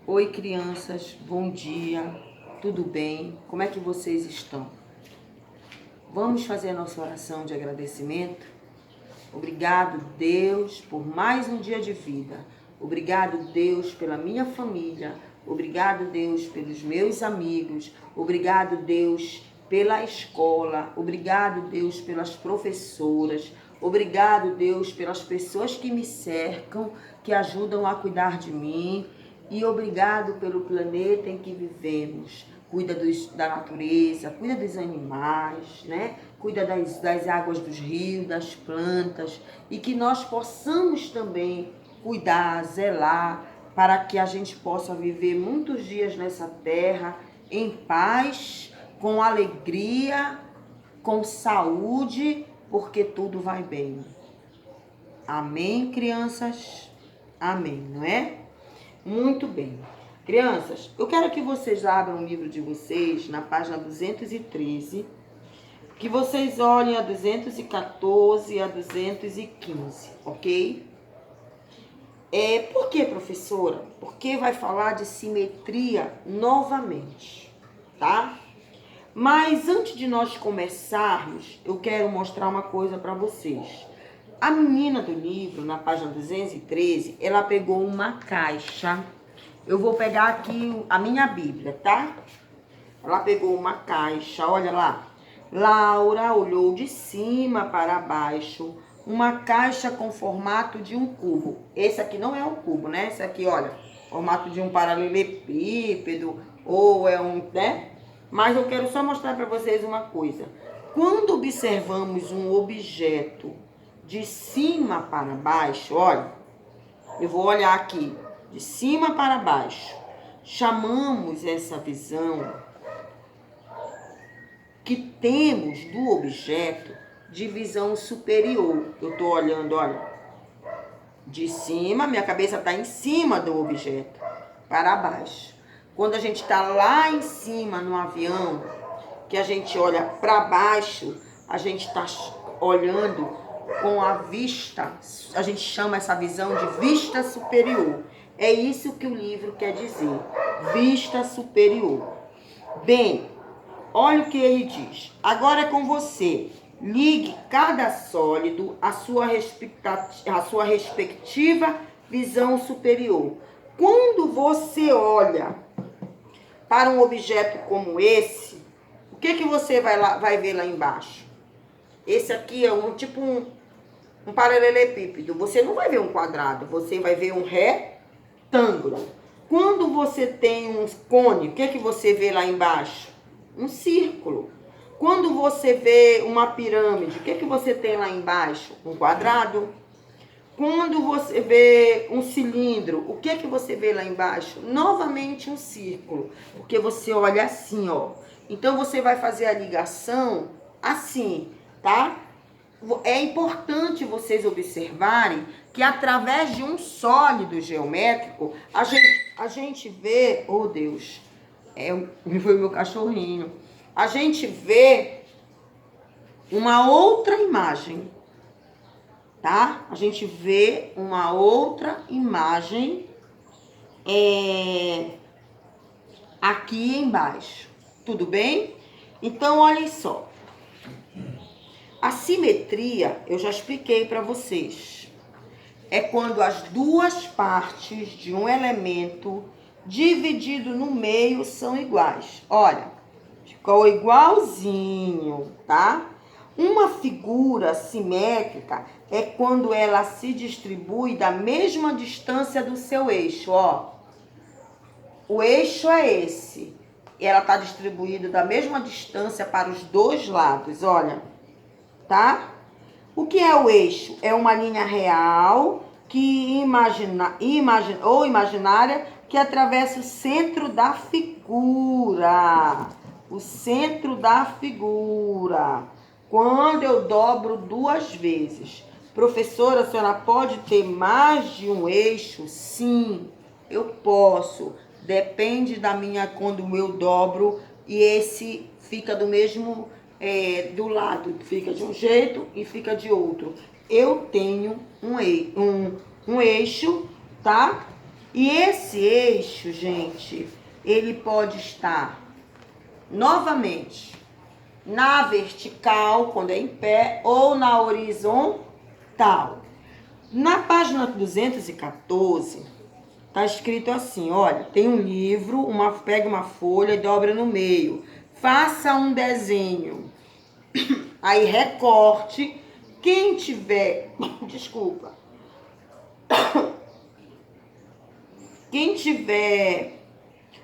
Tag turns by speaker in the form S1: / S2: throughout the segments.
S1: Oi, crianças, bom dia, tudo bem? Como é que vocês estão? Vamos fazer a nossa oração de agradecimento? Obrigado, Deus, por mais um dia de vida. Obrigado, Deus, pela minha família. Obrigado, Deus, pelos meus amigos. Obrigado, Deus, pela escola. Obrigado, Deus, pelas professoras. Obrigado, Deus, pelas pessoas que me cercam, que ajudam a cuidar de mim. E obrigado pelo planeta em que vivemos. Cuida da natureza, cuida dos animais, né? Cuida das águas dos rios, das plantas. E que nós possamos também cuidar, zelar, para que a gente possa viver muitos dias nessa terra em paz, com alegria, com saúde, porque tudo vai bem. Amém, crianças? Amém, não é? Muito bem. Crianças, eu quero que vocês abram o livro de vocês na página 213, que vocês olhem a 214 e a 215, ok? Por que, professora? Porque vai falar de simetria novamente, tá? Mas antes de nós começarmos, eu quero mostrar uma coisa para vocês. A menina do livro, na página 213, ela pegou uma caixa. Eu vou pegar aqui a minha Bíblia, tá? Ela pegou uma caixa, olha lá. Laura olhou de cima para baixo, uma caixa com formato de um cubo. Esse aqui não é um cubo, né? Esse aqui, olha, formato de um paralelepípedo, ou é um, né? Mas eu quero só mostrar para vocês uma coisa. Quando observamos um objeto de cima para baixo, olha, eu vou olhar aqui, de cima para baixo. Chamamos essa visão que temos do objeto de visão superior. Eu estou olhando, olha, de cima, minha cabeça está em cima do objeto, para baixo. Quando a gente está lá em cima no avião, que a gente olha para baixo, a gente está olhando com a vista, a gente chama essa visão de vista superior. É isso que o livro quer dizer, vista superior. Bem, olha o que ele diz. Agora é com você. Ligue cada sólido à sua respectiva visão superior. Quando você olha para um objeto como esse, o que você vai ver lá embaixo? Esse aqui é um paralelepípedo. Você não vai ver um quadrado, você vai ver um retângulo. Quando você tem um cone, o que você vê lá embaixo? Um círculo. Quando você vê uma pirâmide, o que você tem lá embaixo? Um quadrado. Quando você vê um cilindro, o que você vê lá embaixo? Novamente um círculo, porque você olha assim, ó. Então você vai fazer a ligação assim, tá? É importante vocês observarem que através de um sólido geométrico, a gente vê, oh Deus, foi o meu cachorrinho. A gente vê uma outra imagem, tá? A gente vê uma outra imagem aqui embaixo. Tudo bem? Então, olhem só. A simetria, eu já expliquei para vocês. É quando as duas partes de um elemento dividido no meio são iguais. Olha, ficou igualzinho, tá? Uma figura simétrica é quando ela se distribui da mesma distância do seu eixo, ó. O eixo é esse. E ela está distribuída da mesma distância para os dois lados, olha. Tá? O que é o eixo? É uma linha real ou imaginária que atravessa o centro da figura. O centro da figura. Quando eu dobro duas vezes. Professora, a senhora pode ter mais de um eixo? Sim, eu posso. Depende da minha, quando eu dobro e esse fica do mesmo, do lado. Fica de um jeito e fica de outro. Eu tenho um eixo, tá? E esse eixo, gente, ele pode estar novamente na vertical, quando é em pé, ou na horizontal. Na página 214, tá escrito assim, olha, tem um livro, pega uma folha e dobra no meio. Faça um desenho. Aí recorte. Quem tiver, desculpa. Quem tiver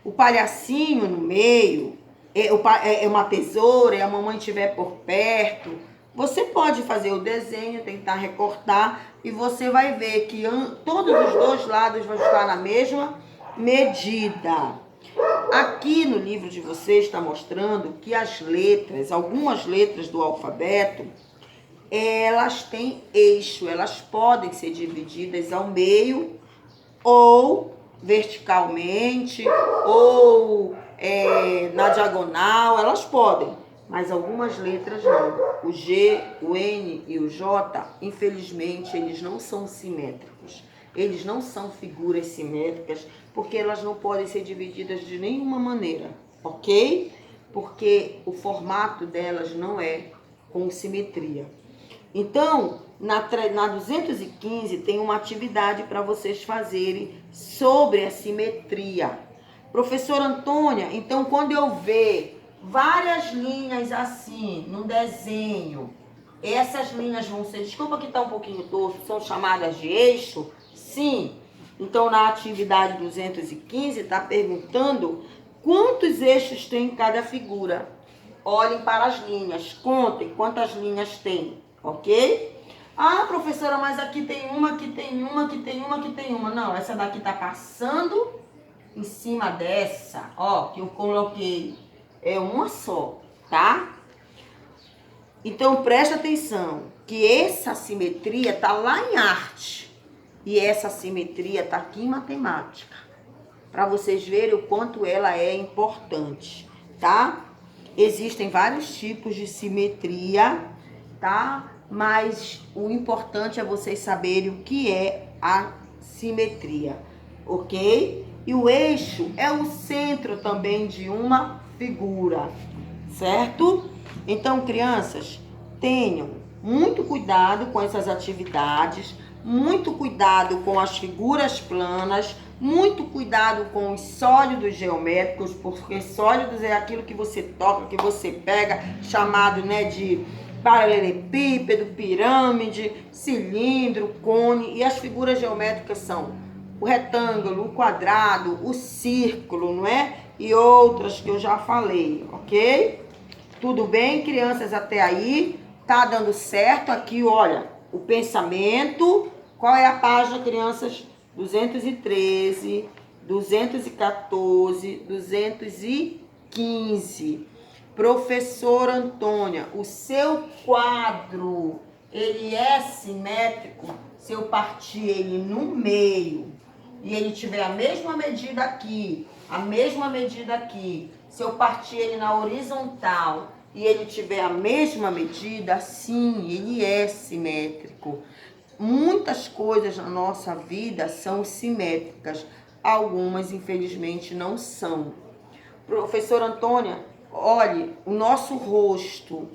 S1: o palhacinho no meio, é uma tesoura e a mamãe estiver por perto, você pode fazer o desenho, tentar recortar e você vai ver que todos os dois lados vão estar na mesma medida. Aqui no livro de vocês está mostrando que as letras, algumas letras do alfabeto, elas têm eixo, elas podem ser divididas ao meio ou verticalmente ou na diagonal, elas podem, mas algumas letras não. O G, o N e o J, infelizmente, eles não são simétricos. Eles não são figuras simétricas, porque elas não podem ser divididas de nenhuma maneira, ok? Porque o formato delas não é com simetria. Então, na 215 tem uma atividade para vocês fazerem sobre a simetria. Professora Antônia, então quando eu ver várias linhas assim, no desenho, essas linhas vão ser, desculpa que está um pouquinho torto, são chamadas de eixo? Sim. Então, na atividade 215, está perguntando quantos eixos tem em cada figura. Olhem para as linhas, contem quantas linhas tem, ok? Ah, professora, mas aqui tem uma, aqui tem uma, aqui tem uma, aqui tem uma. Não, essa daqui está passando em cima dessa, ó, que eu coloquei. É uma só, tá? Então, preste atenção, que essa simetria tá lá em arte. E essa simetria tá aqui em matemática. Para vocês verem o quanto ela é importante, tá? Existem vários tipos de simetria, tá? Mas o importante é vocês saberem o que é a simetria, ok? E o eixo é o centro também de uma figura, certo? Então, crianças, tenham muito cuidado com essas atividades, muito cuidado com as figuras planas, muito cuidado com os sólidos geométricos, porque sólidos é aquilo que você toca, que você pega, chamado, né, de paralelepípedo, pirâmide, cilindro, cone, e as figuras geométricas são o retângulo, o quadrado, o círculo, não é? E outras que eu já falei, ok? Tudo bem, crianças, até aí? Tá dando certo aqui, olha, o pensamento. Qual é a página, crianças? 213, 214, 215. Professora Antônia, o seu quadro, ele é simétrico se eu partir ele no meio e ele tiver a mesma medida aqui, a mesma medida aqui. Se eu partir ele na horizontal e ele tiver a mesma medida, sim, ele é simétrico. Muitas coisas na nossa vida são simétricas, algumas infelizmente não são. Professora Antônia, olhe, o nosso rosto,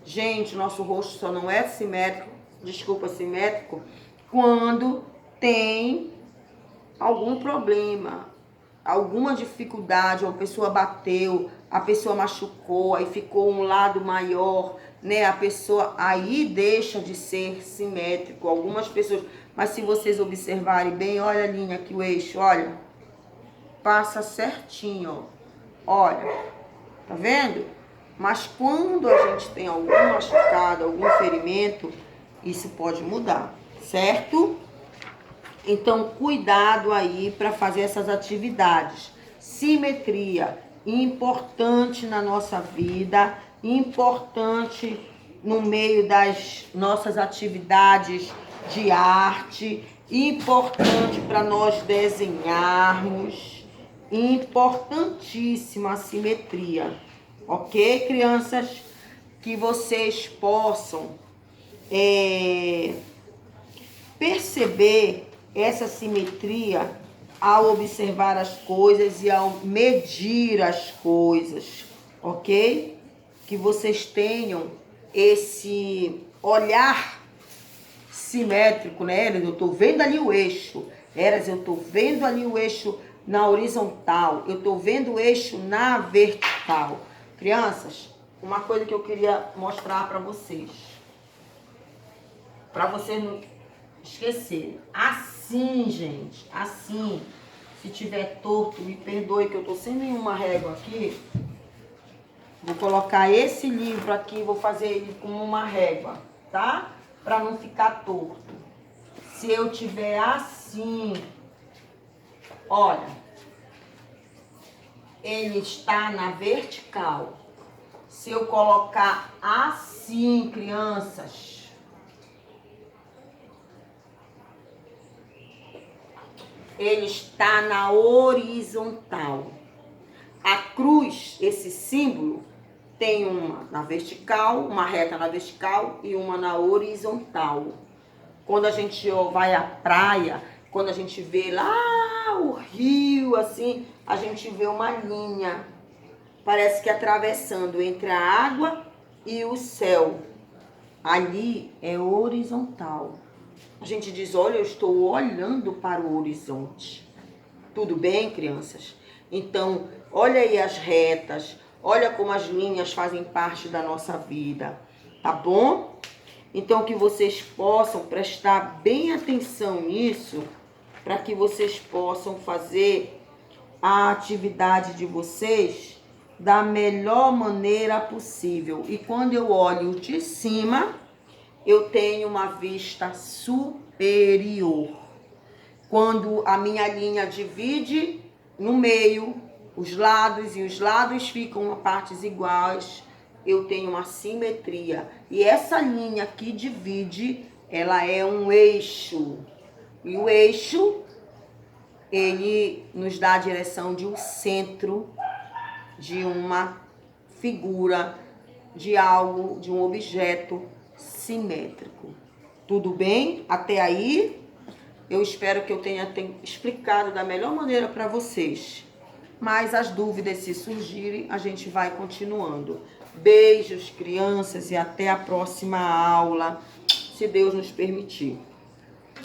S1: gente, nosso rosto só não é simétrico, quando tem algum problema, alguma dificuldade, uma pessoa bateu, a pessoa machucou, aí ficou um lado maior, né? A pessoa aí deixa de ser simétrico. Algumas pessoas, mas se vocês observarem bem, olha a linha aqui, o eixo, olha, passa certinho, ó. Olha, tá vendo? Mas quando a gente tem algum machucado, algum ferimento, isso pode mudar, certo? Então, cuidado aí para fazer essas atividades. Simetria, importante na nossa vida, importante no meio das nossas atividades de arte, importante para nós desenharmos, importantíssima a simetria, ok, crianças? Que vocês possam perceber essa simetria ao observar as coisas e ao medir as coisas, ok? Que vocês tenham esse olhar simétrico, né? Eu tô vendo ali o eixo. Eras, eu tô vendo ali o eixo na horizontal. Eu tô vendo o eixo na vertical. Crianças, uma coisa que eu queria mostrar para vocês. Para vocês não esquecerem. Assim, gente, assim. Se tiver torto, me perdoe que eu tô sem nenhuma régua aqui. Vou colocar esse livro aqui, vou fazer ele com uma régua, tá? Para não ficar torto. Se eu tiver assim, olha, ele está na vertical. Se eu colocar assim, crianças, ele está na horizontal. A cruz, esse símbolo, tem uma na vertical, uma reta na vertical e uma na horizontal. Quando a gente vai à praia, quando a gente vê lá o rio, assim, a gente vê uma linha. Parece que atravessando entre a água e o céu. Ali é horizontal. A gente diz, olha, eu estou olhando para o horizonte. Tudo bem, crianças? Então, olha aí as retas, olha como as linhas fazem parte da nossa vida, tá bom? Então, que vocês possam prestar bem atenção nisso, para que vocês possam fazer a atividade de vocês da melhor maneira possível. E quando eu olho de cima, eu tenho uma vista superior. Quando a minha linha divide no meio, os lados ficam a partes iguais, eu tenho uma simetria. E essa linha que divide, ela é um eixo. E o eixo, ele nos dá a direção de um centro, de uma figura, de algo, de um objeto simétrico. Tudo bem? Até aí? Eu espero que eu tenha explicado da melhor maneira para vocês. Mas as dúvidas, se surgirem, a gente vai continuando. Beijos, crianças, e até a próxima aula, se Deus nos permitir.